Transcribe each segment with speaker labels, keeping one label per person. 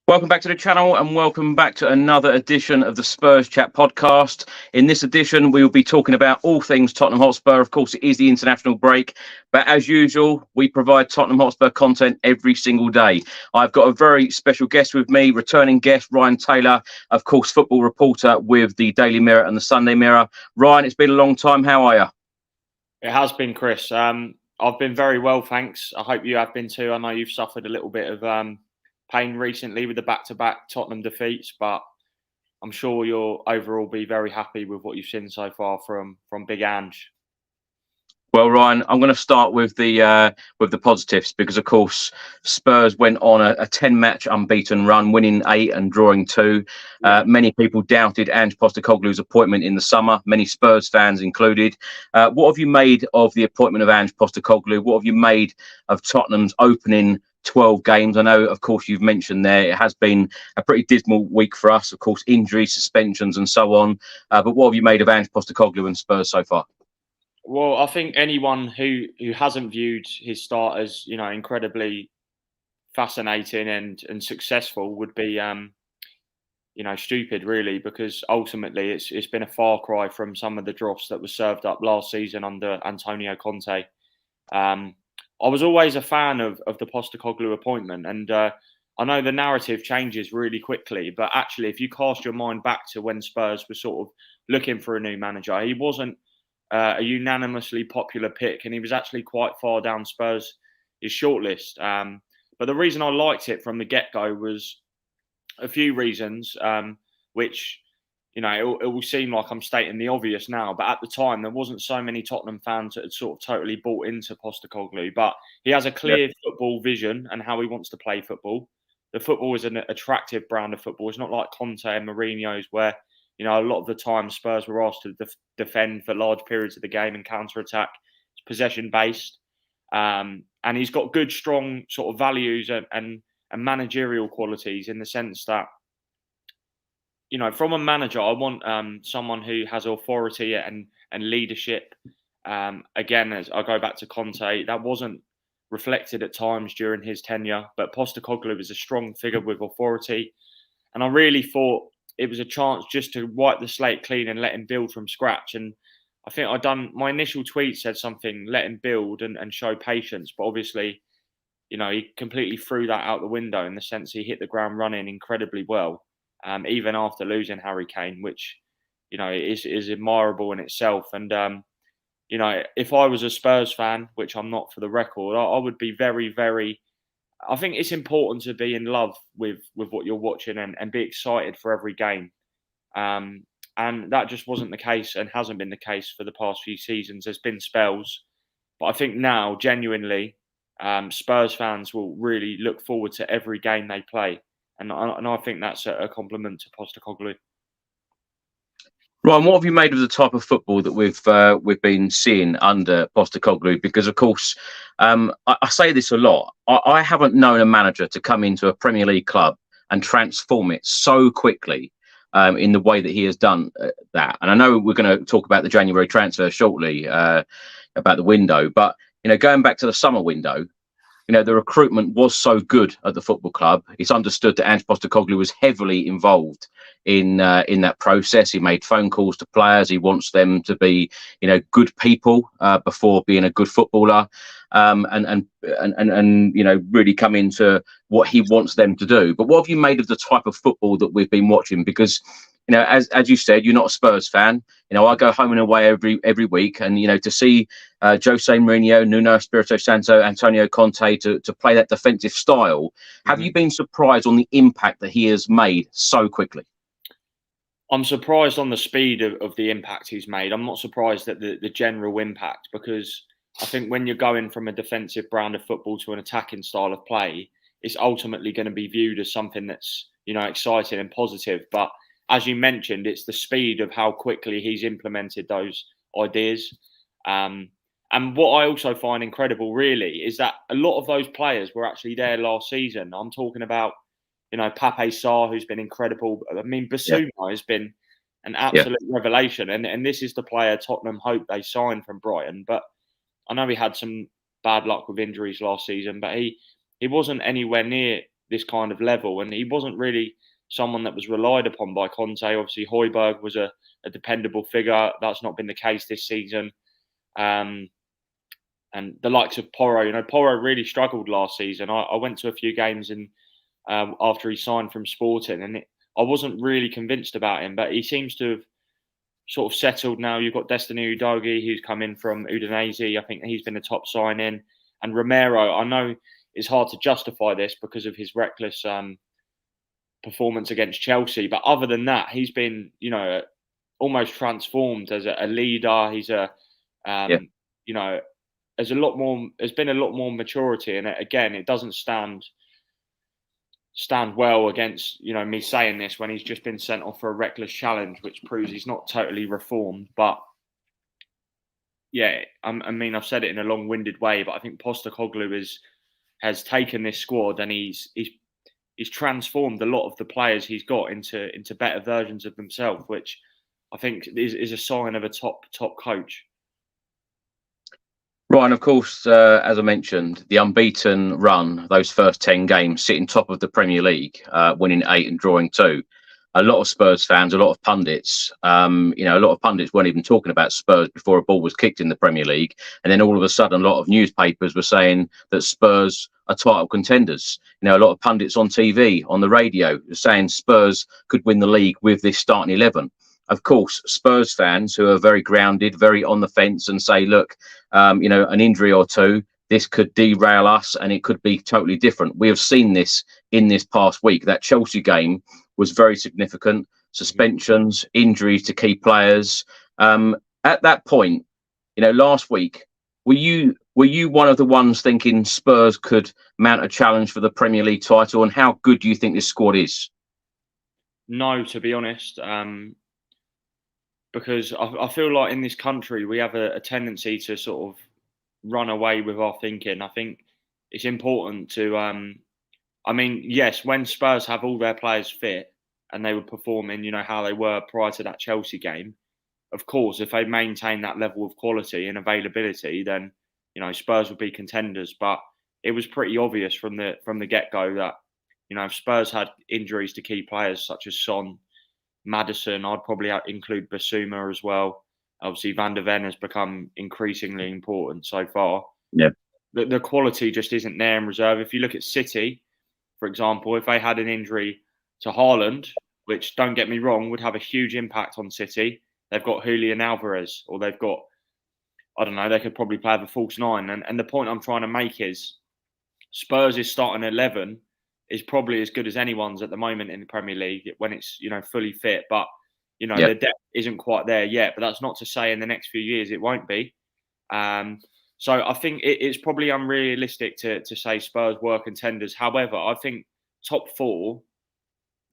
Speaker 1: Welcome back to the channel and welcome back to another edition of the Spurs Chat Podcast. In this edition, we will be talking about all things Tottenham Hotspur. Of course, it is the international break, but as usual, we provide Tottenham Hotspur content every single day. I've got a very special guest with me, returning guest Ryan Taylor, of course, football reporter with the Daily Mirror and the Sunday Mirror. Ryan, it's been a long time. How are you?
Speaker 2: It has been, Chris. I've been very well, thanks. I hope you have been too. I know you've suffered a little bit of pain recently with the back-to-back Tottenham defeats, but I'm sure you'll overall be very happy with what you've seen so far from Big Ange.
Speaker 1: Well, Ryan, I'm going to start with the positives because, of course, Spurs went on a 10-match unbeaten run, winning 8 and drawing 2. Many people doubted Ange Postecoglou's appointment in the summer, many Spurs fans included. What have you made of the appointment of Ange Postecoglou? What have you made of Tottenham's opening 12 games? I know, of course, you've mentioned there it has been a pretty dismal week for us, of course, injuries, suspensions and so on. But what have you made of Ange Postecoglou and Spurs so far?
Speaker 2: Well, I think anyone who hasn't viewed his start as, incredibly fascinating and successful would be, stupid, really, because ultimately it's been a far cry from some of the dross that was served up last season under Antonio Conte. I was always a fan of the Postecoglou appointment, and I know the narrative changes really quickly, but actually, if you cast your mind back to when Spurs were sort of looking for a new manager, he wasn't a unanimously popular pick, and he was actually quite far down Spurs' shortlist. But the reason I liked it from the get-go was a few reasons, which, it will seem like I'm stating the obvious now, but at the time there wasn't so many Tottenham fans that had sort of totally bought into Postecoglou. But he has a clear football vision and how he wants to play football. The football is an attractive brand of football. It's not like Conte and Mourinho's where, a lot of the time Spurs were asked to defend for large periods of the game and counter-attack. It's possession-based. And he's got good, strong sort of values and managerial qualities in the sense that, from a manager, I want someone who has authority and leadership. Again, as I go back to Conte, that wasn't reflected at times during his tenure, but Postecoglou is a strong figure with authority. And I really thought it was a chance just to wipe the slate clean and let him build from scratch. And I think my initial tweet said something, let him build and show patience. But obviously, he completely threw that out the window in the sense he hit the ground running incredibly well. Even after losing Harry Kane, which, is admirable in itself. And, if I was a Spurs fan, which I'm not for the record, I would be very, very, I think it's important to be in love with what you're watching and be excited for every game. And that just wasn't the case and hasn't been the case for the past few seasons. There's been spells, but I think now, genuinely, Spurs fans will really look forward to every game they play. And I think that's a compliment to Postecoglou.
Speaker 1: Ryan, what have you made of the type of football that we've been seeing under Postecoglou? Because, of course, I say this a lot. I haven't known a manager to come into a Premier League club and transform it so quickly in the way that he has done that. And I know we're going to talk about the January transfer shortly, about the window. But, going back to the summer window, the recruitment was so good at the football club. It's understood that Ange Postecoglou was heavily involved in that process. He made phone calls to players. He wants them to be, good people before being a good footballer, and really come into what he wants them to do. But what have you made of the type of football that we've been watching? Because, as you said, you're not a Spurs fan. I go home and away every week, and to see Jose Mourinho, Nuno Espirito Santo, Antonio Conte to play that defensive style. Have you been surprised on the impact that he has made so quickly?
Speaker 2: I'm surprised on the speed of the impact he's made. I'm not surprised at the general impact, because I think when you're going from a defensive brand of football to an attacking style of play, it's ultimately going to be viewed as something that's, exciting and positive. But as you mentioned, it's the speed of how quickly he's implemented those ideas. And what I also find incredible, really, is that a lot of those players were actually there last season. I'm talking about, Pape Sarr, who's been incredible. I mean, Basuma has been an absolute revelation. And this is the player Tottenham hoped they signed from Brighton. But I know he had some bad luck with injuries last season, but he wasn't anywhere near this kind of level, and he wasn't really someone that was relied upon by Conte. Obviously, Højbjerg was a dependable figure. That's not been the case this season. And the likes of Porro, Porro really struggled last season. I went to a few games after he signed from Sporting, and I wasn't really convinced about him, but he seems to have sort of settled now. You've got Destiny Udogie, who's come in from Udinese. I think he's been a top signing. And Romero, I know it's hard to justify this because of his reckless performance against Chelsea, but other than that, he's been, almost transformed as a leader. He's there's been a lot more maturity, and again, it doesn't stand well against me saying this when he's just been sent off for a reckless challenge, which proves he's not totally reformed. But yeah, I mean, I've said it in a long-winded way, but I think Postecoglou has taken this squad and he's transformed a lot of the players he's got into better versions of themselves, which I think is a sign of a top coach.
Speaker 1: Right, and of course, as I mentioned, the unbeaten run, those first 10 games, sitting top of the Premier League, winning 8 and drawing 2. A lot of Spurs fans, a lot of pundits, a lot of pundits weren't even talking about Spurs before a ball was kicked in the Premier League. And then all of a sudden, a lot of newspapers were saying that Spurs are title contenders. A lot of pundits on TV, on the radio, saying Spurs could win the league with this starting 11. Of course, Spurs fans who are very grounded, very on the fence and say, look, an injury or two, this could derail us and it could be totally different. We have seen this in this past week. That Chelsea game was very significant. Suspensions, injuries to key players. At that point, last week, were you one of the ones thinking Spurs could mount a challenge for the Premier League title? And how good do you think this squad is?
Speaker 2: No, to be honest, because I feel like in this country we have a tendency to sort of run away with our thinking. I think it's important to, yes, when Spurs have all their players fit and they were performing, how they were prior to that Chelsea game, of course, if they maintain that level of quality and availability, then, Spurs would be contenders. But it was pretty obvious from the get-go that, if Spurs had injuries to key players such as Son, Maddison, I'd probably include Basuma as well. Obviously, Van der Ven has become increasingly important so far.
Speaker 1: Yeah.
Speaker 2: The quality just isn't there in reserve. If you look at City, for example, if they had an injury to Haaland, which, don't get me wrong, would have a huge impact on City, they've got Julian Alvarez, or they've got, I don't know, they could probably play the false 9. And the point I'm trying to make is Spurs' starting 11 is probably as good as anyone's at the moment in the Premier League when it's, fully fit. But, the depth isn't quite there yet. But that's not to say in the next few years it won't be. So I think it's probably unrealistic to say Spurs were contenders. However, I think top 4,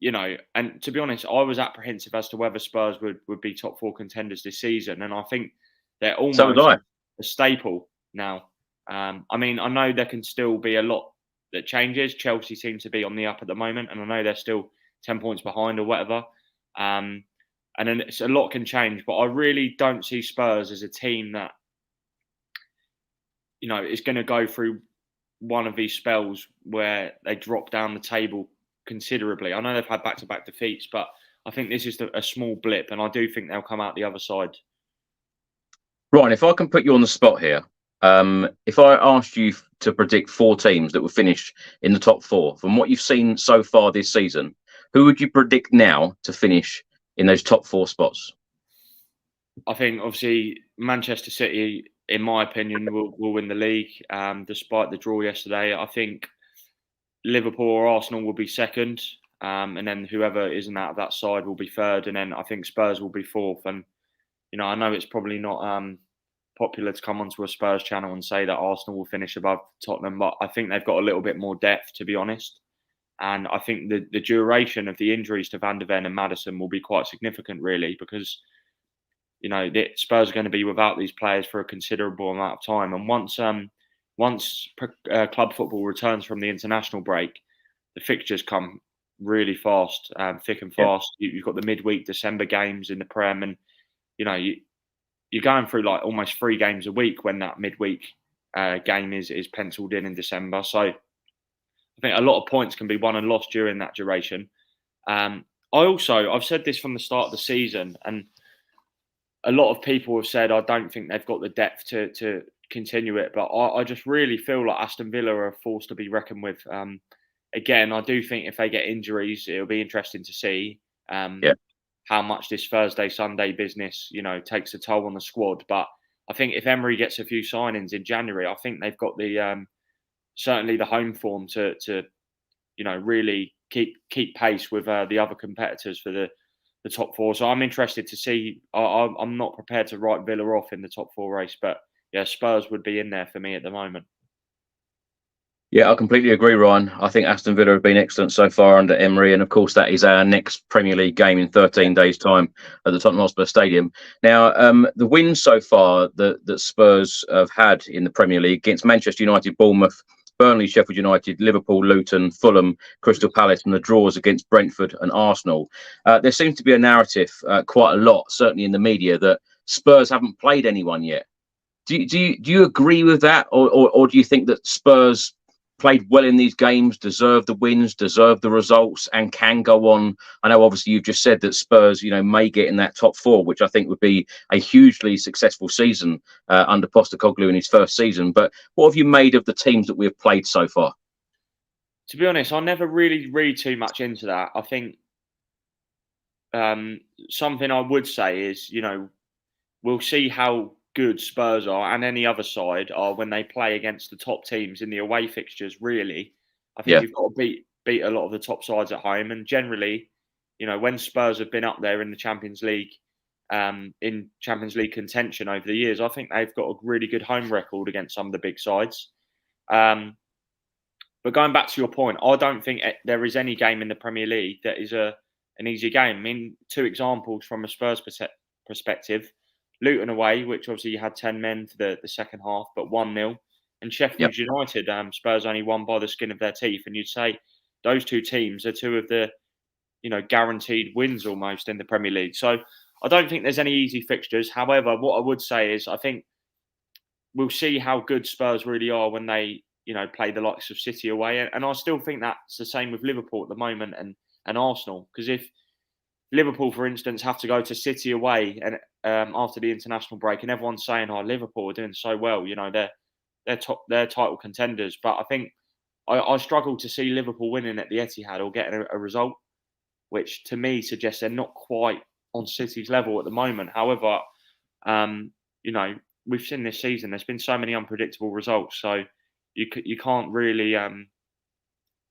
Speaker 2: and to be honest, I was apprehensive as to whether Spurs would be top 4 contenders this season. And I think they're almost a staple now. I know there can still be a lot that changes. Chelsea seem to be on the up at the moment, and I know they're still 10 points behind or whatever. And then a lot can change, but I really don't see Spurs as a team that, is going to go through one of these spells where they drop down the table considerably. I know they've had back-to-back defeats, but I think this is a small blip, and I do think they'll come out the other side.
Speaker 1: Right, if I can put you on the spot here, if I asked you to predict 4 teams that will finish in the top 4, from what you've seen so far this season, who would you predict now to finish in those top 4 spots?
Speaker 2: I think, obviously, Manchester City, in my opinion, will win the league, despite the draw yesterday. I think Liverpool or Arsenal will be second, and then whoever isn't out of that side will be third, and then I think Spurs will be 4th. And, I know it's probably not popular to come onto a Spurs channel and say that Arsenal will finish above Tottenham, but I think they've got a little bit more depth, to be honest. And I think the duration of the injuries to Van der Ven and Maddison will be quite significant, really, because, the Spurs are going to be without these players for a considerable amount of time. And once club football returns from the international break, the fixtures come really fast, thick and fast. Yeah. You've got the midweek December games in the Prem, and, you're going through like almost 3 games a week when that midweek game is penciled in December. So I think a lot of points can be won and lost during that duration. I've said this from the start of the season, and a lot of people have said I don't think they've got the depth to continue it, but I just really feel like Aston Villa are a force to be reckoned with. Again, I do think if they get injuries, it'll be interesting to see how much this Thursday, Sunday business, takes a toll on the squad. But I think if Emery gets a few signings in January, I think they've got the certainly the home form to really keep pace with the other competitors for the top four. So I'm interested to see. I'm not prepared to write Villa off in the top four race, but yeah, Spurs would be in there for me at the moment.
Speaker 1: Yeah, I completely agree, Ryan. I think Aston Villa have been excellent so far under Emery, and of course that is our next Premier League game in 13 days' time at the Tottenham Hotspur Stadium. Now, the wins so far that Spurs have had in the Premier League against Manchester United, Bournemouth, Burnley, Sheffield United, Liverpool, Luton, Fulham, Crystal Palace, and the draws against Brentford and Arsenal. There seems to be a narrative quite a lot, certainly in the media, that Spurs haven't played anyone yet. Do you agree with that, or do you think that Spurs played well in these games, deserve the wins, deserve the results, and can go on? I know obviously you've just said that Spurs, may get in that top four, which I think would be a hugely successful season under Postecoglou in his first season. But what have you made of the teams that we've played so far?
Speaker 2: To be honest, I never really read too much into that. I think something I would say is, we'll see how good Spurs are and any other side are when they play against the top teams in the away fixtures. Really, I think you've got to beat a lot of the top sides at home. And generally, when Spurs have been up there in the Champions League, in Champions League contention over the years, I think they've got a really good home record against some of the big sides. But going back to your point, I don't think there is any game in the Premier League that is an easy game. I mean, two examples from a Spurs perspective. Luton away, which obviously you had 10 men for the second half, but 1-0. And Sheffield United, Spurs only won by the skin of their teeth. And you'd say those two teams are two of the, guaranteed wins almost in the Premier League. So I don't think there's any easy fixtures. However, what I would say is I think we'll see how good Spurs really are when they, play the likes of City away. And I still think that's the same with Liverpool at the moment and Arsenal. Because if Liverpool, for instance, have to go to City away and after the international break, and everyone's saying, "Oh, Liverpool are doing so well," they're title contenders. But I think I struggle to see Liverpool winning at the Etihad or getting a result, which to me suggests they're not quite on City's level at the moment. However, we've seen this season there's been so many unpredictable results, so you can't really,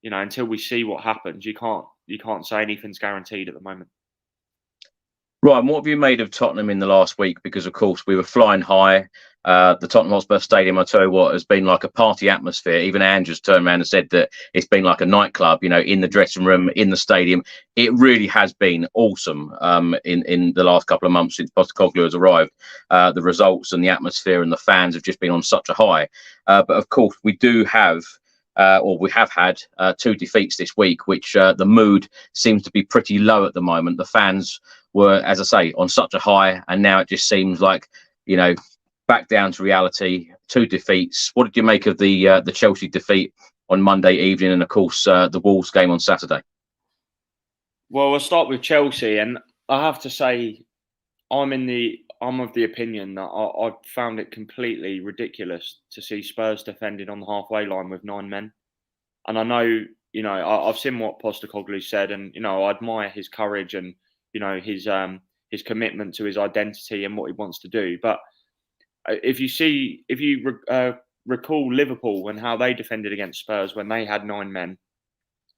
Speaker 2: until we see what happens, you can't say anything's guaranteed at the moment.
Speaker 1: Right, and what have you made of Tottenham in the last week? Because, of course, we were flying high. The Tottenham Hotspur Stadium, I tell you what, has been like a party atmosphere. Even Andrew's turned around and said that it's been like a nightclub, in the dressing room, in the stadium. It really has been awesome in the last couple of months since Postecoglou has arrived. The results and the atmosphere and the fans have just been on such a high. But, of course, we have had two defeats this week, which the mood seems to be pretty low at the moment. The fans were, as I say, on such a high, and now it just seems like, back down to reality. Two defeats. What did you make of the Chelsea defeat on Monday evening, and of course the Wolves game on Saturday?
Speaker 2: Well, we'll start with Chelsea, and I have to say, I'm of the opinion that I found it completely ridiculous to see Spurs defending on the halfway line with 9 men. And I know, I've seen what Postecoglou said, and I admire his courage and his commitment to his identity and what he wants to do. But if you recall Liverpool and how they defended against Spurs when they had 9 men,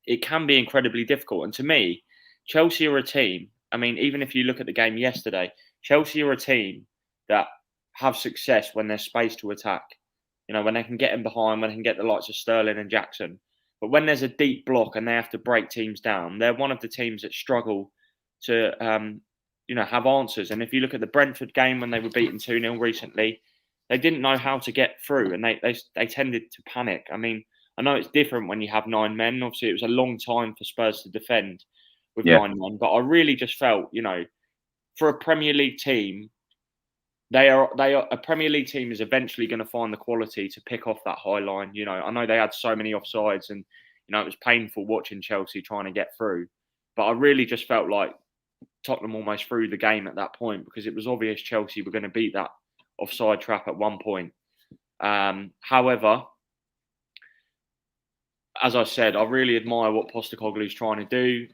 Speaker 2: it can be incredibly difficult. And to me, Chelsea are a team. I mean, even if you look at the game yesterday, Chelsea are a team that have success when there's space to attack. When they can get in behind, when they can get the likes of Sterling and Jackson. But when there's a deep block and they have to break teams down, they're one of the teams that struggle to, have answers. And if you look at the Brentford game when they were beaten 2-0 recently, they didn't know how to get through, and they tended to panic. I mean, I know it's different when you have 9 men. Obviously, it was a long time for Spurs to defend with 9 men, but I really just felt, for a Premier League team, a Premier League team is eventually going to find the quality to pick off that high line. I know they had so many offsides, and it was painful watching Chelsea trying to get through. But I really just felt like Tottenham almost threw the game at that point, because it was obvious Chelsea were going to beat that offside trap at one point. However, as I said, I really admire what Postecoglou's trying to do.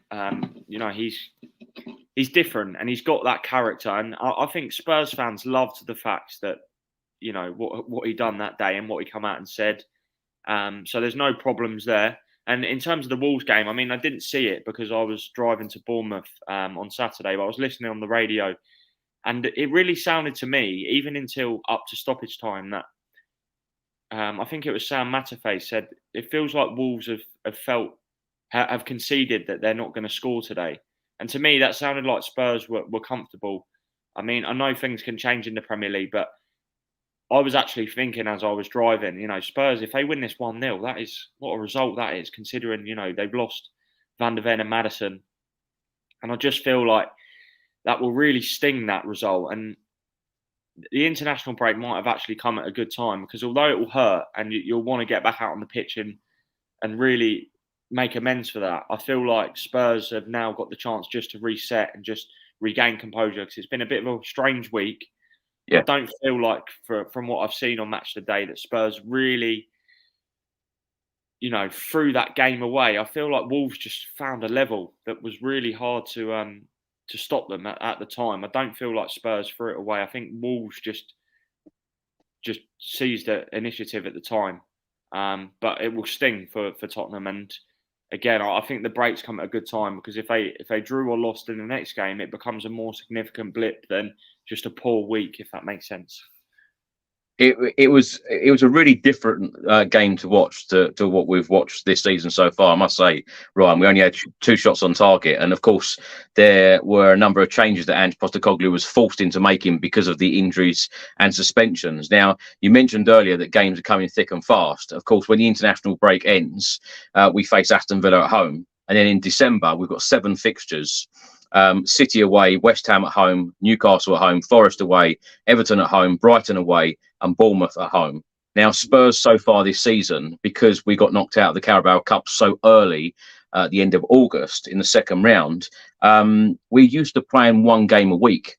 Speaker 2: He's different, and he's got that character. And I think Spurs fans loved the fact that, what he done that day and what he come out and said. So there's no problems there. And in terms of the Wolves game, I mean, I didn't see it because I was driving to Bournemouth on Saturday, but I was listening on the radio, and it really sounded to me, even until up to stoppage time, that I think it was Sam Matterface said, it feels like Wolves have conceded that they're not going to score today. And to me, that sounded like Spurs were comfortable. I mean, I know things can change in the Premier League, but I was actually thinking as I was driving, Spurs, if they win this 1-0, that is what a result that is, considering, they've lost Van de Ven and Maddison. And I just feel like that will really sting, that result. And the international break might have actually come at a good time, because although it will hurt and you'll want to get back out on the pitch and really make amends for that, I feel like Spurs have now got the chance just to reset and just regain composure, because it's been a bit of a strange week. Yeah. I don't feel like, from what I've seen on Match of the Day, that Spurs really, threw that game away. I feel like Wolves just found a level that was really hard to stop them at the time. I don't feel like Spurs threw it away. I think Wolves just seized the initiative at the time. But it will sting for Tottenham. And again, I think the breaks come at a good time, because if they drew or lost in the next game, it becomes a more significant blip than just a poor week, if that makes sense.
Speaker 1: It was a really different game to watch to what we've watched this season so far. I must say, Ryan, we only had 2 shots on target, and of course there were a number of changes that Ange Postecoglou was forced into making because of the injuries and suspensions. Now, you mentioned earlier that games are coming thick and fast. Of course, when the international break ends, we face Aston Villa at home, and then in December we've got 7 fixtures. City away, West Ham at home, Newcastle at home, Forest away, Everton at home, Brighton away, and Bournemouth at home. Now, Spurs so far this season, because we got knocked out of the Carabao Cup so early at the end of August in the second round, we used to playing 1 game a week.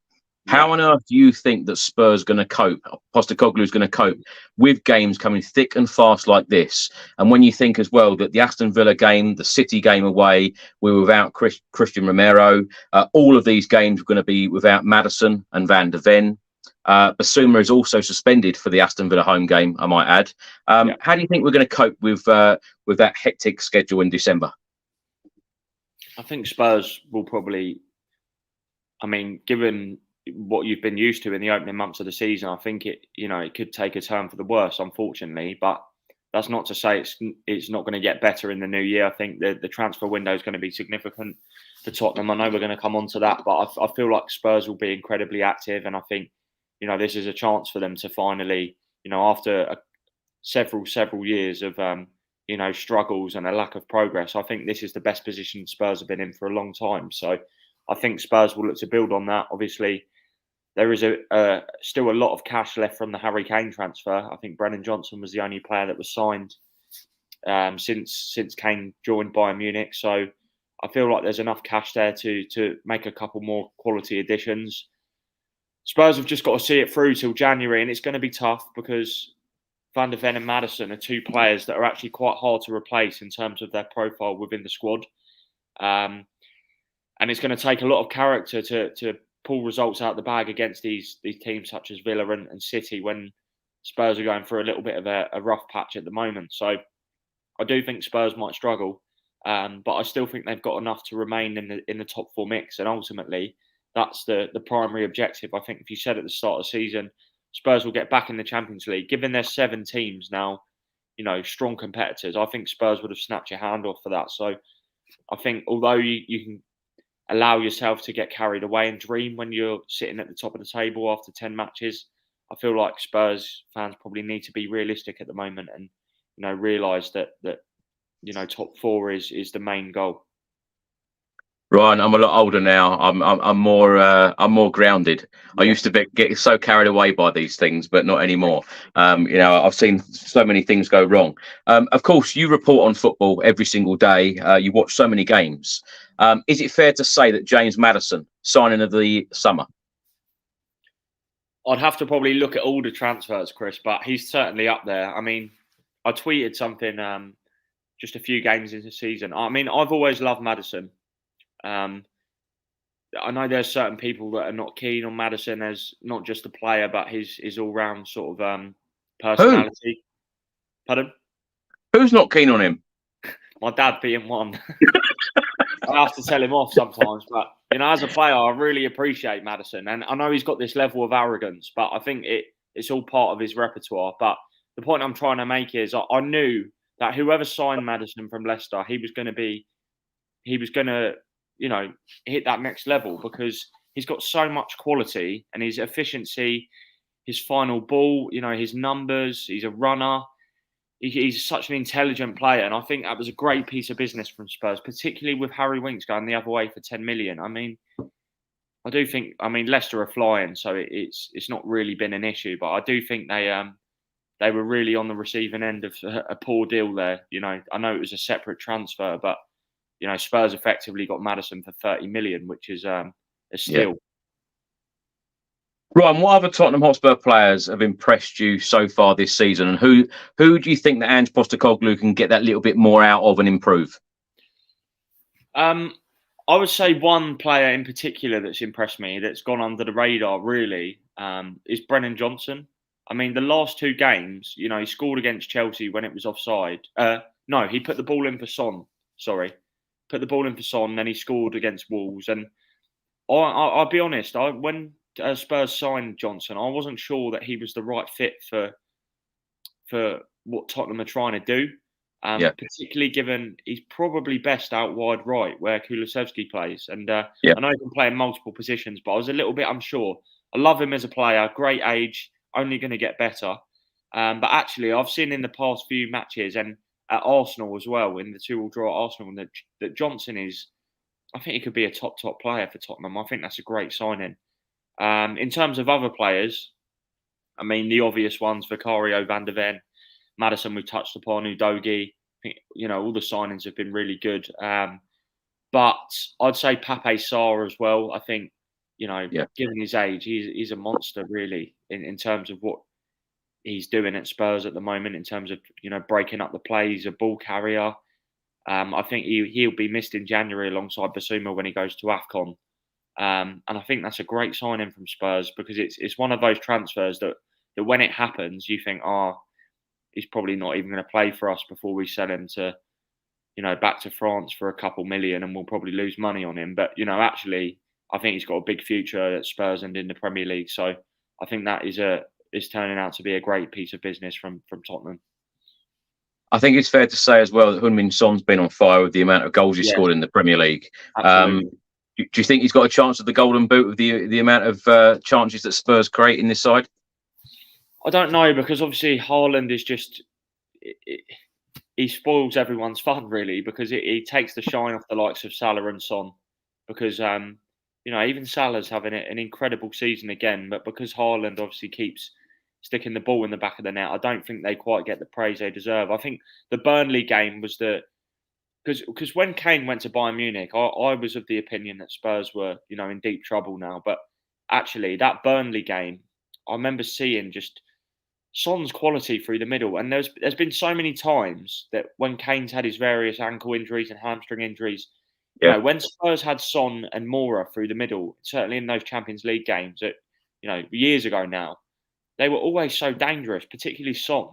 Speaker 1: How on earth do you think that Spurs going to cope, Postecoglou is going to cope with games coming thick and fast like this? And when you think as well that the Aston Villa game, the City game away, we were without Christian Romero, all of these games are going to be without Maddison and Van de Ven. Basuma is also suspended for the Aston Villa home game, I might add. How do you think we're going to cope with that hectic schedule in December?
Speaker 2: I think Spurs will probably, given what you've been used to in the opening months of the season, I think it could take a turn for the worse, unfortunately. But that's not to say it's not going to get better in the new year. I think the transfer window is going to be significant for Tottenham. I know we're going to come on to that, but I feel like Spurs will be incredibly active, and I think this is a chance for them to finally, after several years of struggles and a lack of progress, I think this is the best position Spurs have been in for a long time. So I think Spurs will look to build on that. Obviously, there is still a lot of cash left from the Harry Kane transfer. I think Brennan Johnson was the only player that was signed since Kane joined Bayern Munich. So I feel like there's enough cash there to make a couple more quality additions. Spurs have just got to see it through till January, and it's going to be tough because Van de Ven and Maddison are 2 players that are actually quite hard to replace in terms of their profile within the squad. And it's going to take a lot of character to pull results out of the bag against these teams such as Villa and City, when Spurs are going through a little bit of a rough patch at the moment. So I do think Spurs might struggle, but I still think they've got enough to remain in the top 4 mix. And ultimately, that's the primary objective. I think if you said at the start of the season, Spurs will get back in the Champions League, given there's 7 teams now, strong competitors, I think Spurs would have snapped your hand off for that. So I think although you can allow yourself to get carried away and dream when you're sitting at the top of the table after 10 matches, I feel like Spurs fans probably need to be realistic at the moment and, realise that top 4 is the main goal.
Speaker 1: Ryan, I'm a lot older now. I'm more grounded. I used to get so carried away by these things, but not anymore. I've seen so many things go wrong. Of course, you report on football every single day. You watch so many games. Is it fair to say that James Maddison, signing of the summer?
Speaker 2: I'd have to probably look at all the transfers, Chris, but he's certainly up there. I mean, I tweeted something just a few games into the season. I mean, I've always loved Maddison. I know there's certain people that are not keen on Maddison as not just a player, but his all-round sort of personality.
Speaker 1: Who?
Speaker 2: Pardon?
Speaker 1: Who's not keen on him?
Speaker 2: My dad being one. I have to tell him off sometimes, but as a player, I really appreciate Maddison, and I know he's got this level of arrogance, but I think it's all part of his repertoire. But the point I'm trying to make is I knew that whoever signed Maddison from Leicester, he was going to hit that next level because he's got so much quality and his efficiency, his final ball, his numbers, he's a runner. He's such an intelligent player. And I think that was a great piece of business from Spurs, particularly with Harry Winks going the other way for 10 million. I mean, I do think, Leicester are flying, so it's not really been an issue, but I do think they were really on the receiving end of a poor deal there. I know it was a separate transfer, but Spurs effectively got Maddison for 30 million, which is a steal.
Speaker 1: Yeah. Ryan, what other Tottenham Hotspur players have impressed you so far this season, and who do you think that Ange Postecoglou can get that little bit more out of and improve?
Speaker 2: I would say one player in particular that's impressed me, that's gone under the radar really, is Brennan Johnson. I mean, the last two games, he scored against Chelsea when it was offside. No, he put the ball in for Son. Sorry. Put the ball in for Son, then he scored against Wolves. And I'll be honest, when Spurs signed Johnson, I wasn't sure that he was the right fit for what Tottenham are trying to do. Particularly given he's probably best out wide right, where Kulusevski plays. And I know he can play in multiple positions, but I was a little bit unsure. I love him as a player, great age, only going to get better. But actually, I've seen in the past few matches and at Arsenal as well, in the 2-2 draw at Arsenal, that Johnson is, I think he could be a top player for Tottenham. I think that's a great signing. In terms of other players, the obvious ones, Vicario, Van der Ven, Maddison we've touched upon, Udogie. I think, all the signings have been really good. But I'd say Pape Sarr as well. I think, given his age, he's a monster really in terms of what he's doing at Spurs at the moment, in terms of, breaking up the play. He's a ball carrier. I think he'll be missed in January alongside Basuma when he goes to AFCON. And I think that's a great signing from Spurs because it's one of those transfers that when it happens, you think, he's probably not even going to play for us before we sell him to, back to France for a couple million, and we'll probably lose money on him. But, actually, I think he's got a big future at Spurs and in the Premier League. So I think that is turning out to be a great piece of business from Tottenham.
Speaker 1: I think it's fair to say as well that Heung-min Son's been on fire with the amount of goals he scored in the Premier League. Do you think he's got a chance at the Golden Boot with the amount of chances that Spurs create in this side?
Speaker 2: I don't know, because obviously Haaland is just... he spoils everyone's fun, really, because he takes the shine off the likes of Salah and Son. Because, even Salah's having an incredible season again, but because Haaland obviously keeps sticking the ball in the back of the net, I don't think they quite get the praise they deserve. I think the Burnley game was because when Kane went to Bayern Munich, I was of the opinion that Spurs were, in deep trouble now. But actually, that Burnley game, I remember seeing just Son's quality through the middle. And there's been so many times that when Kane's had his various ankle injuries and hamstring injuries, when Spurs had Son and Moura through the middle, certainly in those Champions League games that, years ago now, they were always so dangerous, particularly Son.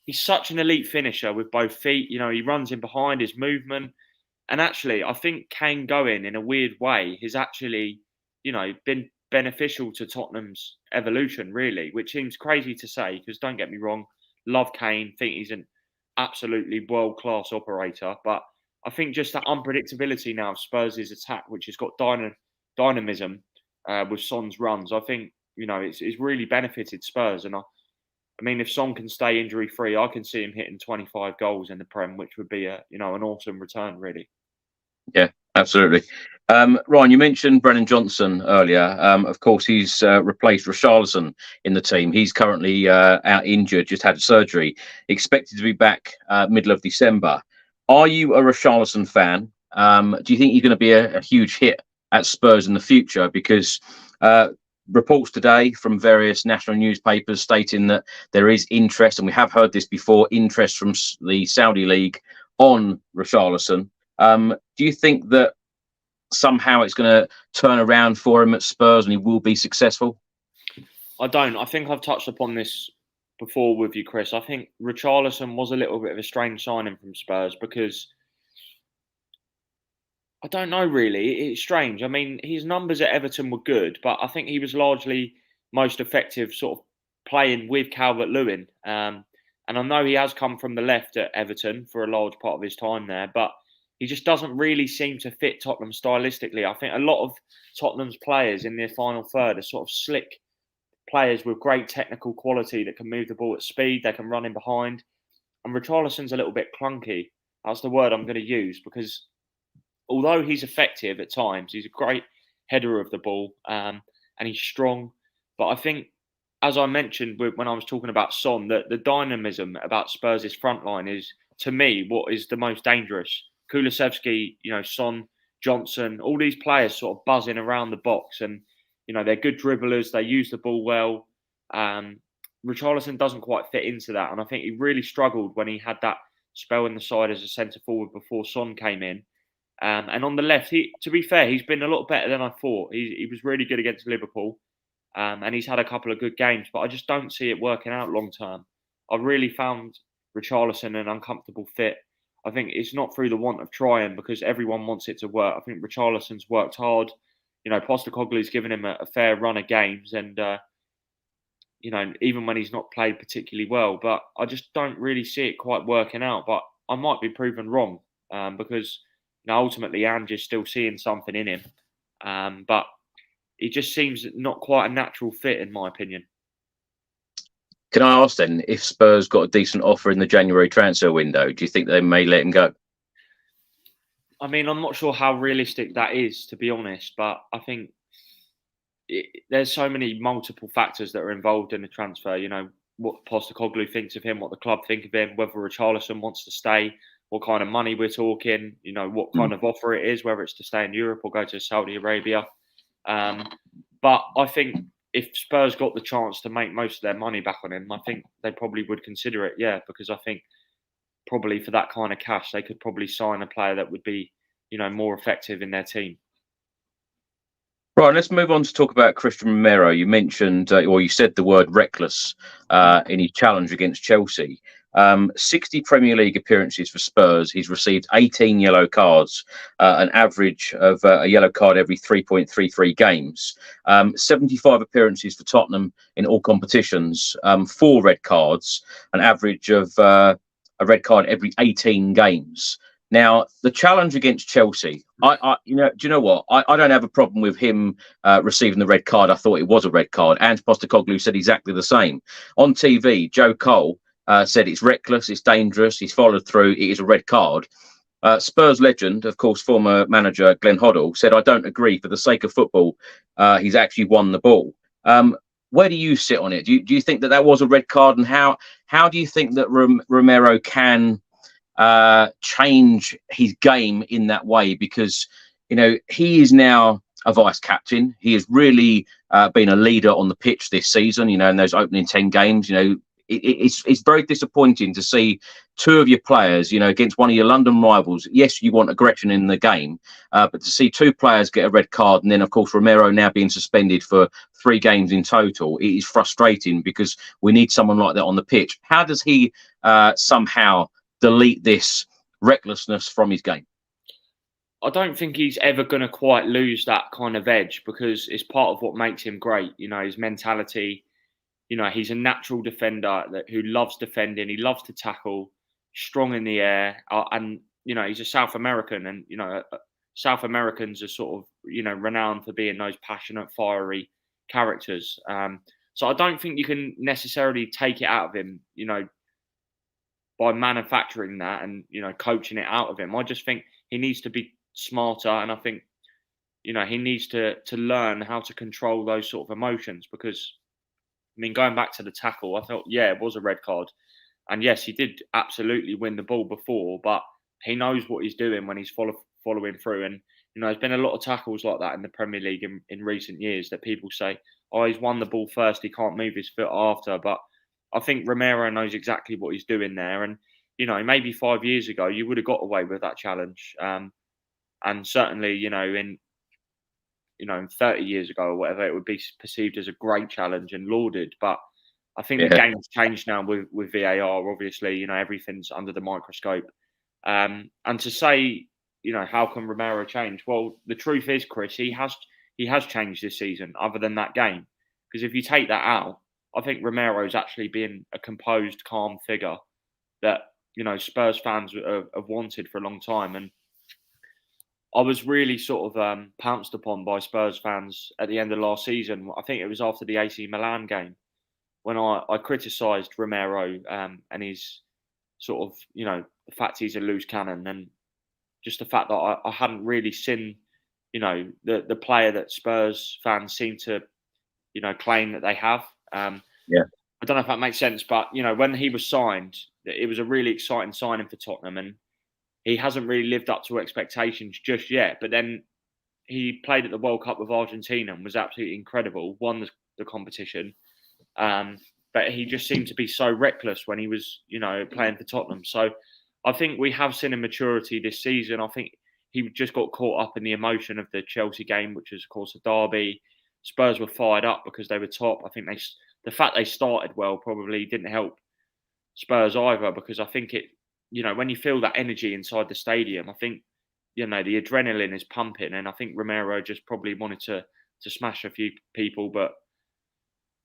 Speaker 2: He's such an elite finisher with both feet. He runs in behind, his movement. And actually, I think Kane going in a weird way has actually, been beneficial to Tottenham's evolution, really, which seems crazy to say because don't get me wrong, love Kane, think he's an absolutely world-class operator. But I think just that unpredictability now of Spurs' attack, which has got dynamism with Son's runs, I think, it's really benefited Spurs. And if Son can stay injury-free, I can see him hitting 25 goals in the Prem, which would be an awesome return, really.
Speaker 1: Yeah, absolutely. Ryan, you mentioned Brennan Johnson earlier. Of course, he's replaced Richarlison in the team. He's currently out injured, just had surgery, expected to be back middle of December. Are you a Richarlison fan? Do you think he's going to be a huge hit at Spurs in the future? Because reports today from various national newspapers stating that there is interest, and we have heard this before, interest from the Saudi League on Richarlison. Do you think that somehow it's going to turn around for him at Spurs and he will be successful?
Speaker 2: I don't. I think I've touched upon this before with you, Chris. I think Richarlison was a little bit of a strange signing from Spurs because I don't know really. It's strange. I mean, his numbers at Everton were good, but I think he was largely most effective sort of playing with Calvert-Lewin. And I know he has come from the left at Everton for a large part of his time there, but he just doesn't really seem to fit Tottenham stylistically. I think a lot of Tottenham's players in their final third are sort of slick players with great technical quality that can move the ball at speed, they can run in behind. And Richarlison's a little bit clunky. That's the word I'm going to use because although he's effective at times, he's a great header of the ball and he's strong. But I think, as I mentioned when I was talking about Son, that the dynamism about Spurs' front line is, to me, what is the most dangerous. Kulusevski, Son, Johnson, all these players sort of buzzing around the box and, they're good dribblers. They use the ball well. Richarlison doesn't quite fit into that. And I think he really struggled when he had that spell in the side as a centre forward before Son came in. And on the left, to be fair, he's been a lot better than I thought. He was really good against Liverpool. And he's had a couple of good games, but I just don't see it working out long term. I really found Richarlison an uncomfortable fit. I think it's not through the want of trying because everyone wants it to work. I think Richarlison's worked hard. Postecoglou's given him a fair run of games and, even when he's not played particularly well, but I just don't really see it quite working out. But I might be proven wrong because ultimately Ange is still seeing something in him. But it just seems not quite a natural fit, in my opinion.
Speaker 1: Can I ask then, if Spurs got a decent offer in the January transfer window, do you think they may let him go?
Speaker 2: I mean, I'm not sure how realistic that is, to be honest, but I think there's so many multiple factors that are involved in the transfer. What Postecoglou thinks of him, what the club think of him, whether Richarlison wants to stay, what kind of money we're talking, what kind of offer it is, whether it's to stay in Europe or go to Saudi Arabia. But I think if Spurs got the chance to make most of their money back on him, I think they probably would consider it, because I think probably for that kind of cash, they could probably sign a player that would be, more effective in their team.
Speaker 1: Right, let's move on to talk about Christian Romero. You mentioned, or you said the word reckless in his challenge against Chelsea. 60 Premier League appearances for Spurs. He's received 18 yellow cards, an average of a yellow card every 3.33 games. 75 appearances for Tottenham in all competitions, 4 red cards, an average of a red card every 18 games. Now, the challenge against Chelsea, do you know what? I don't have a problem with him receiving the red card. I thought it was a red card. And Postecoglou said exactly the same. On TV, Joe Cole said it's reckless, it's dangerous, he's followed through, it is a red card. Spurs legend, of course, former manager Glenn Hoddle, said, I don't agree. For the sake of football, he's actually won the ball. Where do you sit on it? Do you think that was a red card? And how do you think that Romero can change his game in that way? Because he is now a vice captain. He has really been a leader on the pitch this season. In those opening 10 games, it's very disappointing to see 2 of your players, against one of your London rivals. Yes, you want aggression in the game, but to see 2 players get a red card, and then of course Romero now being suspended for 3 games in total, it is frustrating because we need someone like that on the pitch. How does he somehow delete this recklessness from his game?
Speaker 2: I don't think he's ever going to quite lose that kind of edge because it's part of what makes him great. His mentality. He's a natural defender who loves defending. He loves to tackle, strong in the air, and he's a South American, and South Americans are sort of renowned for being those passionate, fiery characters. So I don't think you can necessarily take it out of him, by manufacturing that and coaching it out of him. I just think he needs to be smarter, and I think he needs to learn how to control those sort of emotions. Because going back to the tackle, I thought it was a red card, and yes, he did absolutely win the ball before, but he knows what he's doing when he's following through. And there's been a lot of tackles like that in the Premier League in recent years that people say, oh, he's won the ball first, he can't move his foot after. But I think Romero knows exactly what he's doing there. And, maybe 5 years ago, you would have got away with that challenge. And certainly, in 30 years ago or whatever, it would be perceived as a great challenge and lauded. But I think the game's changed now with VAR. Obviously, everything's under the microscope. And to say, how can Romero change? Well, the truth is, Chris, he has changed this season other than that game. Because if you take that out, I think Romero's actually been a composed, calm figure that, Spurs fans have wanted for a long time. And I was really sort of pounced upon by Spurs fans at the end of last season. I think it was after the AC Milan game when I criticised Romero and his sort of, the fact he's a loose cannon, and just the fact that I hadn't really seen, the player that Spurs fans seem to, claim that they have. I don't know if that makes sense, but, when he was signed, it was a really exciting signing for Tottenham, and he hasn't really lived up to expectations just yet. But then he played at the World Cup with Argentina and was absolutely incredible, won the competition. But he just seemed to be so reckless when he was, playing for Tottenham. So I think we have seen a maturity this season. I think he just got caught up in the emotion of the Chelsea game, which was, of course, a derby. Spurs were fired up because they were top. I think the fact they started well probably didn't help Spurs either, because I think when you feel that energy inside the stadium, I think, the adrenaline is pumping, and I think Romero just probably wanted to smash a few people, but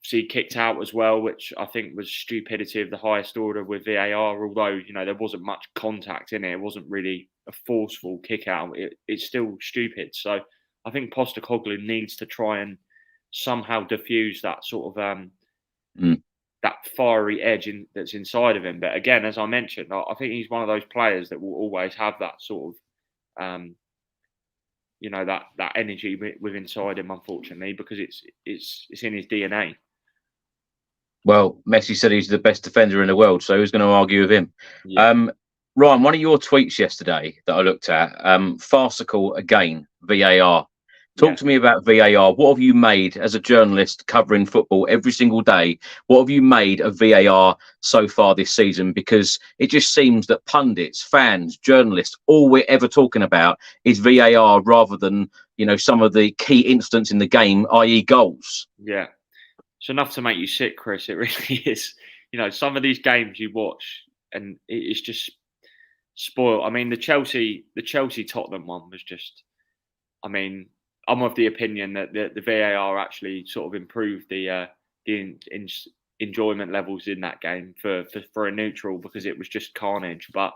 Speaker 2: he kicked out as well, which I think was stupidity of the highest order with VAR, although, there wasn't much contact in it. It wasn't really a forceful kick out. It's still stupid. So I think Postecoglou needs to try and somehow diffuse that sort of that fiery edge that's inside of him. But again, as I mentioned, I think he's one of those players that will always have that sort of, that energy with inside him, unfortunately, because it's in his DNA.
Speaker 1: Well, Messi said he's the best defender in the world, so who's going to argue with him? Yeah. Ryan, one of your tweets yesterday that I looked at, farcical again, VAR. Talk to me about VAR. What have you made as a journalist covering football every single day? What have you made of VAR so far this season? Because it just seems that pundits, fans, journalists, all we're ever talking about is VAR rather than, some of the key incidents in the game, i.e. goals.
Speaker 2: Yeah. It's enough to make you sick, Chris. It really is. Some of these games you watch and it's just spoiled. I mean, the Chelsea Tottenham one was just, I'm of the opinion that the VAR actually sort of improved the enjoyment levels in that game for a neutral, because it was just carnage. But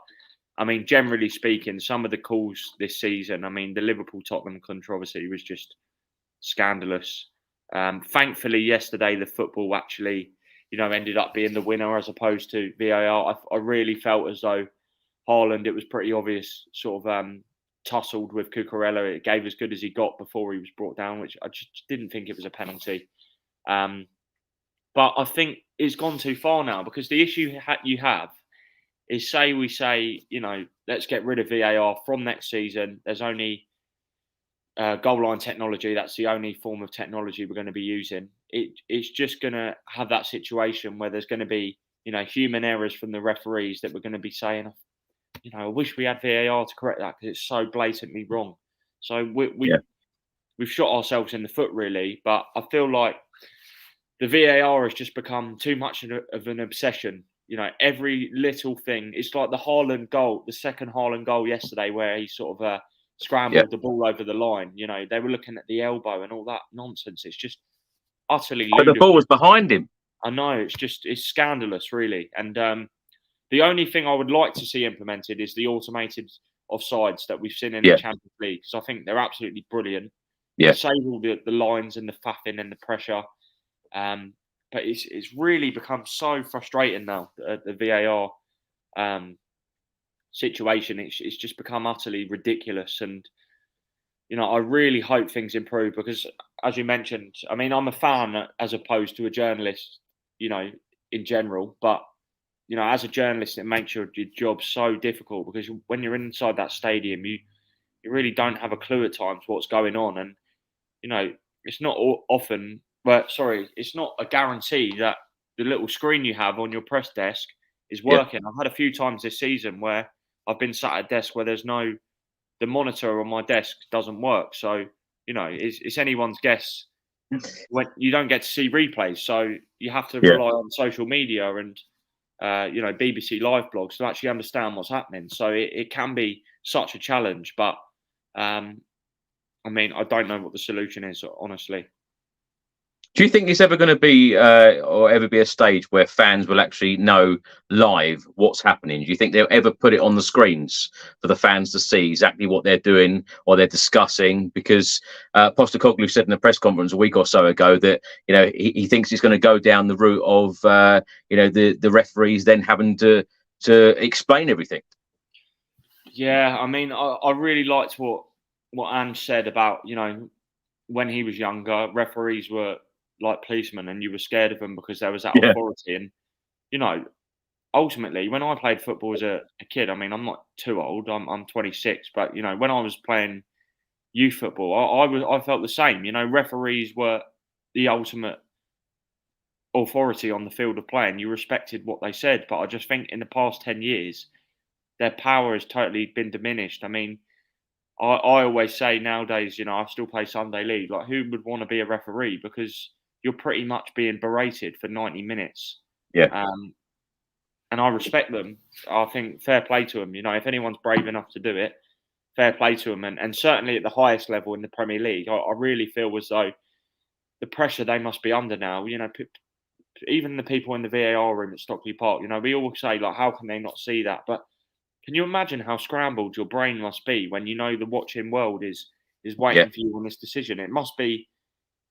Speaker 2: generally speaking, some of the calls this season, the Liverpool-Tottenham controversy was just scandalous. Thankfully, yesterday the football actually, ended up being the winner as opposed to VAR. I really felt as though Haaland, it was pretty obvious, sort of tussled with Cucurella. It gave as good as he got before he was brought down, which I just didn't think it was a penalty. But I think it's gone too far now, because the issue you have is, we say, let's get rid of VAR from next season. There's only goal line technology. That's the only form of technology we're going to be using. It's just going to have that situation where there's going to be, human errors from the referees that we're going to be saying, I wish we had VAR to correct that, because it's so blatantly wrong. So we've shot ourselves in the foot, really. But I feel like the VAR has just become too much of an obsession. Every little thing. It's like the Haaland goal, the second Haaland goal yesterday, where he sort of scrambled the ball over the line. They were looking at the elbow and all that nonsense. It's just utterly ludicrous.
Speaker 1: But the ball was behind him.
Speaker 2: I know. It's scandalous, really. And the only thing I would like to see implemented is the automated offsides that we've seen in the Champions League, because I think they're absolutely brilliant.
Speaker 1: Yeah.
Speaker 2: Save all the lines and the faffing and the pressure. But it's really become so frustrating now, the VAR situation, it's just become utterly ridiculous. And I really hope things improve because, as you mentioned, I mean, I'm a fan as opposed to a journalist, in general. But as a journalist, it makes your job so difficult because when you're inside that stadium, you really don't have a clue at times what's going on. And it's not often, it's not a guarantee that the little screen you have on your press desk is working. I've had a few times this season where I've been sat at a desk where the monitor on my desk doesn't work. So, it's anyone's guess when you don't get to see replays. So you have to rely on social media and, BBC live blogs to actually understand what's happening. So it can be such a challenge, but I don't know what the solution is, honestly.
Speaker 1: Do you think it's ever going to be, or ever be a stage where fans will actually know live what's happening? Do you think they'll ever put it on the screens for the fans to see exactly what they're doing or they're discussing? Because Postecoglou said in a press conference a week or so ago that he thinks it's going to go down the route of the referees then having to explain everything.
Speaker 2: Yeah, I really liked what Ange said about when he was younger, referees were like policemen and you were scared of them because there was that authority. And, ultimately, when I played football as a kid, I'm not too old, I'm 26, but, when I was playing youth football, I felt the same. Referees were the ultimate authority on the field of play and you respected what they said. But I just think in the past 10 years, their power has totally been diminished. I always say nowadays, I still play Sunday League. Like, who would want to be a referee? Because you're pretty much being berated for 90 minutes.
Speaker 1: Yeah.
Speaker 2: And I respect them. I think fair play to them. If anyone's brave enough to do it, fair play to them. And certainly at the highest level in the Premier League, I really feel as though the pressure they must be under now, even the people in the VAR room at Stockley Park, we all say, like, how can they not see that? But can you imagine how scrambled your brain must be when the watching world is waiting for you on this decision? It must be,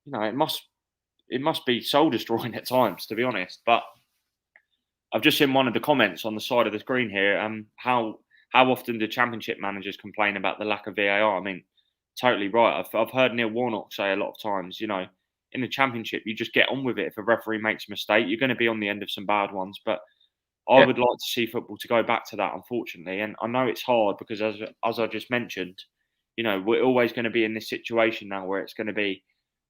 Speaker 2: it must be soul destroying at times, to be honest. But I've just seen one of the comments on the side of the screen here. How often do Championship managers complain about the lack of VAR? Totally right. I've heard Neil Warnock say a lot of times, in the Championship, you just get on with it. If a referee makes a mistake, you're going to be on the end of some bad ones, but I would like to see football to go back to that, unfortunately. And I know it's hard because, as I just mentioned, we're always going to be in this situation now where it's going to be,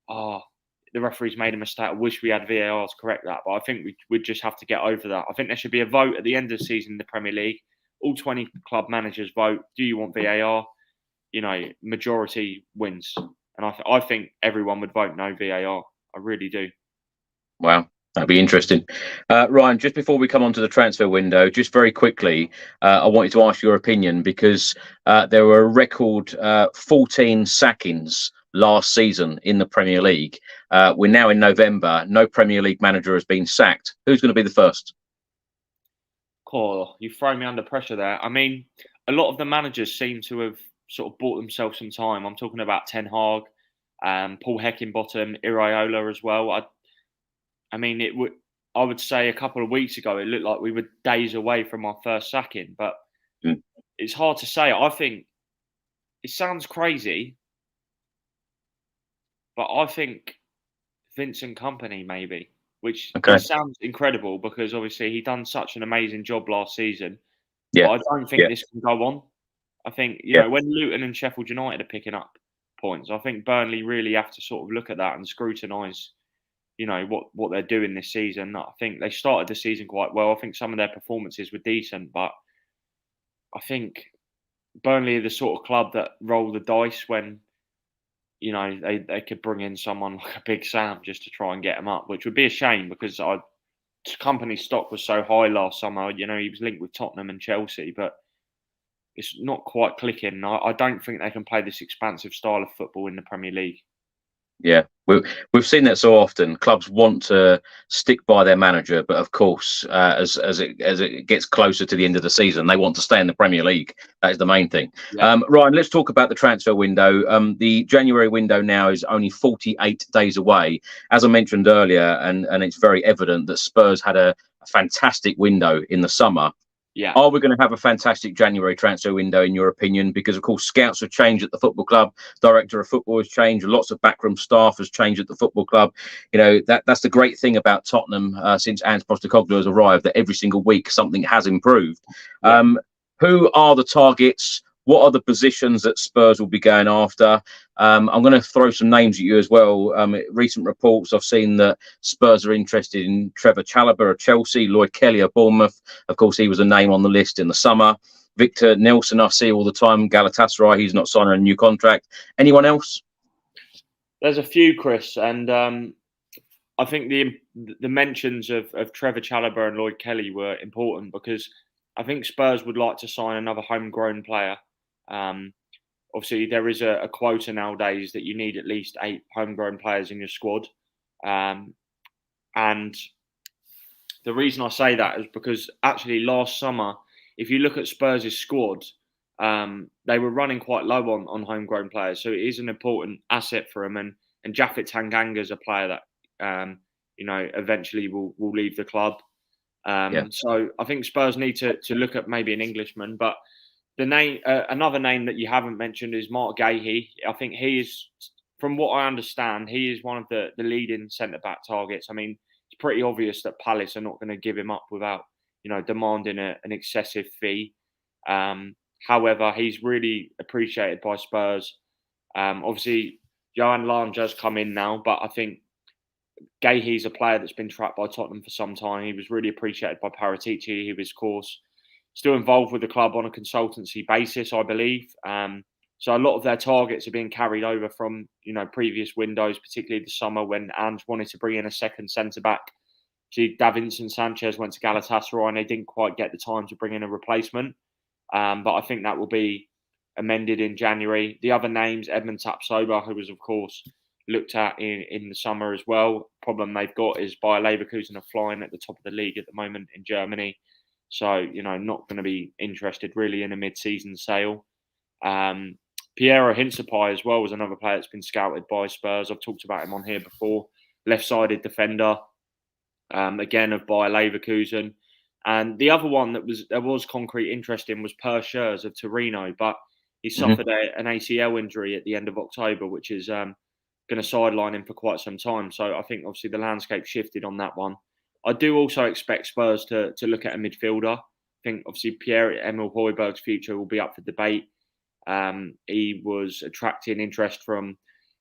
Speaker 2: the referee's made a mistake. I wish we had VAR to correct that. But I think we'd just have to get over that. I think there should be a vote at the end of the season in the Premier League. All 20 club managers vote. Do you want VAR? Majority wins. And I think everyone would vote no VAR. I really do.
Speaker 1: Wow. That'd be interesting. Ryan, just before we come on to the transfer window, just very quickly, I wanted to ask your opinion because there were a record 14 sackings last season in the Premier League. We're now in November. No Premier League manager has been sacked. Who's going to be the first?
Speaker 2: Oh, you throw me under pressure there. A lot of the managers seem to have sort of bought themselves some time. I'm talking about Ten Hag, Paul Heckingbottom, Iraola as well. I would say a couple of weeks ago, it looked like we were days away from our first sacking, but it's hard to say. I think it sounds crazy, but I think Vincent Kompany maybe, which sounds incredible because obviously he done such an amazing job last season. Yeah, but I don't think this can go on. I think, when Luton and Sheffield United are picking up points, I think Burnley really have to sort of look at that and scrutinise what they're doing this season. I think they started the season quite well. I think some of their performances were decent, but I think Burnley are the sort of club that roll the dice when, they could bring in someone like a Big Sam just to try and get him up, which would be a shame because Kompany's stock was so high last summer. He was linked with Tottenham and Chelsea, but it's not quite clicking. I don't think they can play this expansive style of football in the Premier League. Yeah,
Speaker 1: we've seen that so often. Clubs want to stick by their manager, but of course, as it gets closer to the end of the season, they want to stay in the Premier League. That is the main thing. Yeah. Ryan, let's talk about the transfer window. The January window now is only 48 days away. As I mentioned earlier, and it's very evident that Spurs had a fantastic window in the summer.
Speaker 2: Yeah.
Speaker 1: Are we going to have a fantastic January transfer window, in your opinion? Because, of course, scouts have changed at the football club. Director of football has changed. Lots of backroom staff has changed at the football club. You know, that's the great thing about Tottenham since Ange Postecoglou has arrived, that every single week something has improved.
Speaker 2: Yeah.
Speaker 1: Who are the targets? What are the positions that Spurs will be going after? I'm going to throw some names at you as well. Recent reports, I've seen that Spurs are interested in Trevor Chalobah of Chelsea, Lloyd Kelly of Bournemouth. Of course, he was a name on the list in the summer. Victor Nelson, I see all the time. Galatasaray, he's not signing a new contract. Anyone else?
Speaker 2: There's a few, Chris, and I think the mentions of Trevor Chalobah and Lloyd Kelly were important because I think Spurs would like to sign another homegrown player. Obviously, there is a quota nowadays that you need at least 8 homegrown players in your squad. And the reason I say that is because actually last summer, if you look at Spurs' squad, they were running quite low on homegrown players. So it is an important asset for them. And Japhet Tanganga is a player that, eventually will leave the club. So I think Spurs need to look at maybe an Englishman, but the name, another name that you haven't mentioned is Mark Gahey. I think he is, from what I understand, he is one of the leading centre-back targets. I mean, it's pretty obvious that Palace are not going to give him up without, demanding an excessive fee. However, he's really appreciated by Spurs. Obviously, Johan Lange has come in now, but I think Gahey's a player that's been tracked by Tottenham for some time. He was really appreciated by Paratici. He was, of course, still involved with the club on a consultancy basis, I believe. So a lot of their targets are being carried over from, previous windows, particularly the summer when Ange wanted to bring in a second centre-back. See, Davinson Sanchez went to Galatasaray and they didn't quite get the time to bring in a replacement. But I think that will be amended in January. The other names, Edmund Tapsoba, who was, of course, looked at in the summer as well. Problem they've got is Bayer Leverkusen are flying at the top of the league at the moment in Germany. So, not going to be interested really in a mid-season sale. Piero Hincapié as well was another player that's been scouted by Spurs. I've talked about him on here before. Left-sided defender, again, of Bayer Leverkusen. And the other one there was concrete interest in was Per Schurz of Torino, but he suffered an ACL injury at the end of October, which is going to sideline him for quite some time. So I think obviously the landscape shifted on that one. I do also expect Spurs to look at a midfielder. I think obviously Pierre-Emile Højbjerg's future will be up for debate. He was attracting interest from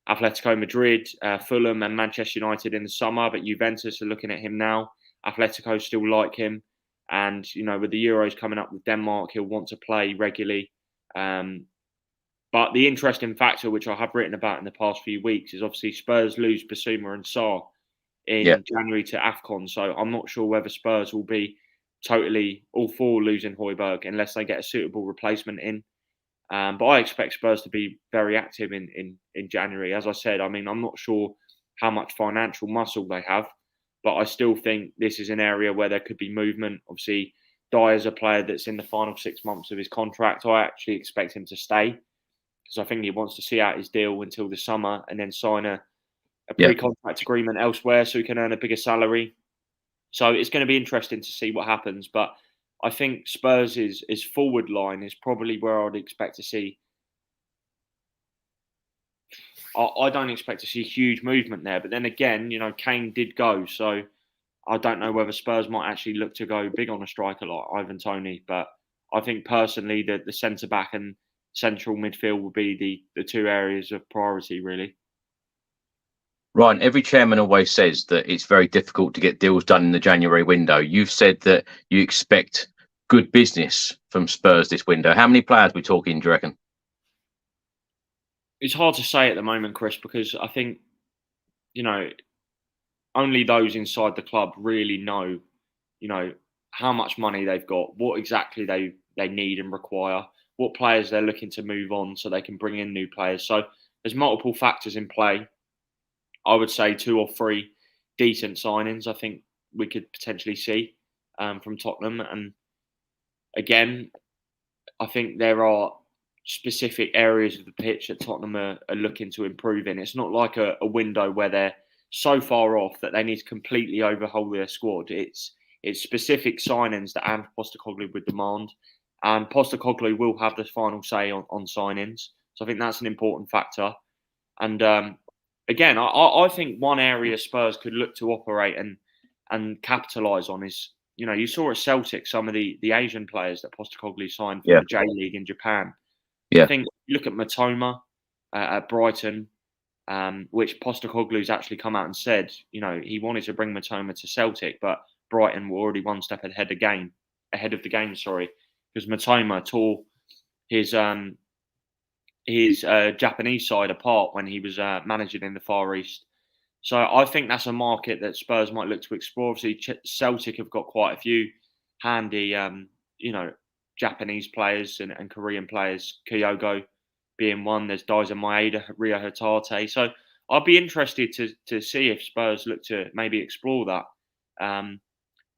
Speaker 2: Atletico Madrid, Fulham and Manchester United in the summer, but Juventus are looking at him now. Atletico still like him. And, with the Euros coming up with Denmark, he'll want to play regularly. But the interesting factor, which I have written about in the past few weeks, is obviously Spurs lose Basuma and Sarr in January to AFCON. So I'm not sure whether Spurs will be totally all for losing Højbjerg unless they get a suitable replacement in. But I expect Spurs to be very active in January. As I said, I'm not sure how much financial muscle they have, but I still think this is an area where there could be movement. Obviously, Dyer's a player that's in the final 6 months of his contract. I actually expect him to stay because I think he wants to see out his deal until the summer and then sign a pre-contract agreement elsewhere so he can earn a bigger salary. So it's going to be interesting to see what happens. But I think Spurs' forward line is probably where I'd expect to see. I don't expect to see huge movement there. But then again, Kane did go. So I don't know whether Spurs might actually look to go big on a striker like Ivan Toney. But I think personally that the centre-back and central midfield will be the two areas of priority, really.
Speaker 1: Ryan, every chairman always says that it's very difficult to get deals done in the January window. You've said that you expect good business from Spurs this window. How many players are we talking, do you reckon?
Speaker 2: It's hard to say at the moment, Chris, because I think, only those inside the club really know, how much money they've got, what exactly they need and require, what players they're looking to move on so they can bring in new players. So there's multiple factors in play. I would say 2 or 3 decent signings I think we could potentially see from Tottenham. And again, I think there are specific areas of the pitch that Tottenham are looking to improve in. It's not like a window where they're so far off that they need to completely overhaul their squad. It's It's specific signings that Ange Postecoglou would demand, and Postecoglou will have the final say on signings. So I think that's an important factor. And again, I think one area Spurs could look to operate and capitalise on is, you saw at Celtic some of the Asian players that Postecoglou signed for the J League in Japan.
Speaker 1: Yeah.
Speaker 2: I think you look at Matoma at Brighton, which Postecoglou's actually come out and said, he wanted to bring Matoma to Celtic, but Brighton were already one step ahead of the game, because Matoma tore his Japanese side apart when he was managing in the Far East. So I think that's a market that Spurs might look to explore. Obviously, Celtic have got quite a few handy, Japanese players and Korean players, Kyogo being one. There's Daizen Maeda, Rio Hatate. So I'd be interested to see if Spurs look to maybe explore that.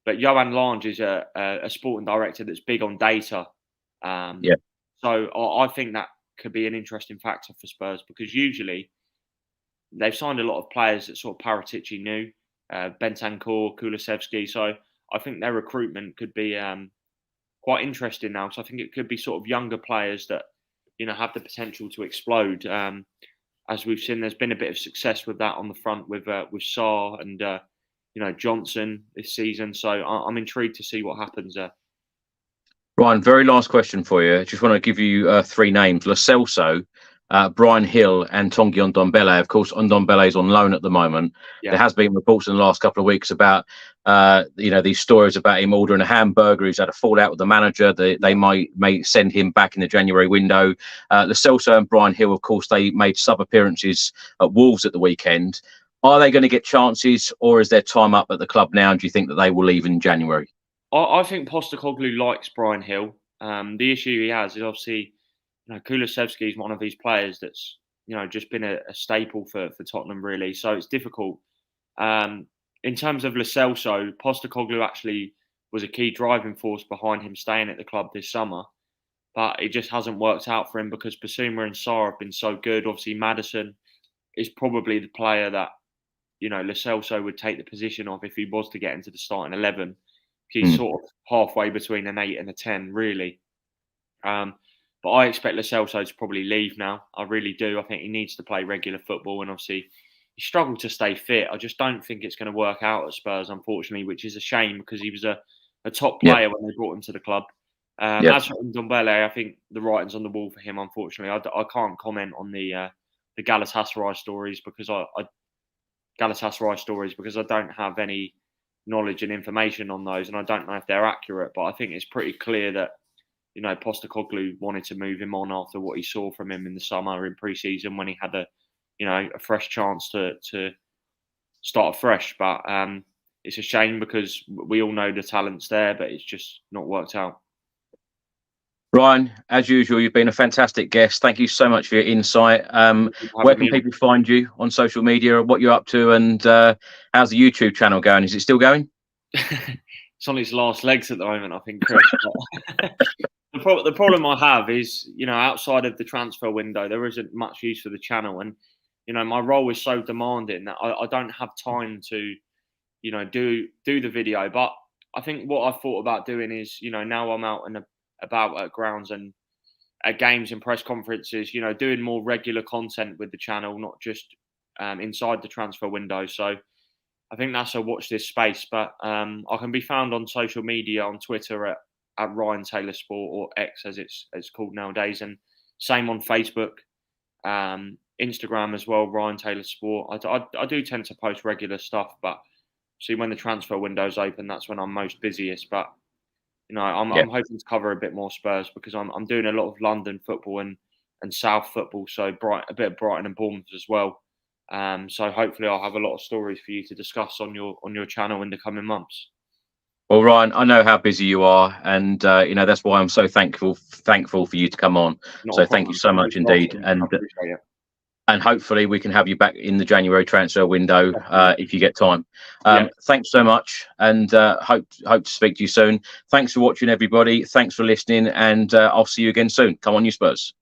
Speaker 2: But Johan Lange is a sporting director that's big on data. So I think that could be an interesting factor for Spurs, because usually they've signed a lot of players that sort of Paratici knew, Bentancur, Kulusevski. So I think their recruitment could be quite interesting now. So I think it could be sort of younger players that, have the potential to explode. As we've seen, there's been a bit of success with that on the front with Sarr and Johnson this season. So I'm intrigued to see what happens there.
Speaker 1: Ryan, very last question for you. Just want to give you three names: Lo Celso, Brian Hill, and Tanguy Ndombele. Of course, Ndombele is on loan at the moment. Yeah. There has been reports in the last couple of weeks about, these stories about him ordering a hamburger. He's had a fallout with the manager. They may send him back in the January window. Lo Celso and Brian Hill, of course, they made sub appearances at Wolves at the weekend. Are they going to get chances, or is their time up at the club now? And do you think that they will leave in January?
Speaker 2: I think Postecoglou likes Brian Hill. The issue he has is obviously, Kulusevski is one of these players that's, just been a staple for Tottenham, really. So it's difficult. In terms of Lo Celso, Postecoglou actually was a key driving force behind him staying at the club this summer. But it just hasn't worked out for him because Basuma and Sarr have been so good. Obviously, Maddison is probably the player that, Lo Celso would take the position of if he was to get into the starting 11. He's sort of halfway between an 8 and a 10, really. But I expect Lo Celso to probably leave now. I really do. I think he needs to play regular football, and obviously he struggled to stay fit. I just don't think it's going to work out at Spurs, unfortunately, which is a shame because he was a top player when they brought him to the club. As for Ndombele, I think the writing's on the wall for him, unfortunately. I can't comment on the Galatasaray stories because I don't have any knowledge and information on those, and I don't know if they're accurate, but I think it's pretty clear that Postecoglou wanted to move him on after what he saw from him in the summer in pre-season when he had a fresh chance to start afresh. But it's a shame because we all know the talent's there, but it's just not worked out.
Speaker 1: Ryan, as usual, you've been a fantastic guest. Thank you so much for your insight. Where can people find you on social media, what you're up to, and how's the YouTube channel going? Is it still going?
Speaker 2: It's on its last legs at the moment, I think, Chris. The problem I have is, outside of the transfer window, there isn't much use for the channel. And, my role is so demanding that I don't have time to, do the video. But I think what I've thought about doing is, now I'm out and about at grounds and at games and press conferences, doing more regular content with the channel, not just inside the transfer window. So I think that's a watch this space. But I can be found on social media, on Twitter at Ryan Taylor Sport, or X as it's called nowadays, and same on Facebook, Instagram as well, Ryan Taylor Sport. I do tend to post regular stuff, but see when the transfer window's open, that's when I'm most busiest. But I'm hoping to cover a bit more Spurs because I'm doing a lot of London football and South football, so a bit of Brighton and Bournemouth as well. So hopefully I'll have a lot of stories for you to discuss on your channel in the coming months.
Speaker 1: Well, Ryan, I know how busy you are, and that's why I'm so thankful for you to come on. So thank you so much indeed, and hopefully we can have you back in the January transfer window if you get time. Thanks so much, and hope to speak to you soon. Thanks for watching, everybody. Thanks for listening, and I'll see you again soon. Come on, you Spurs.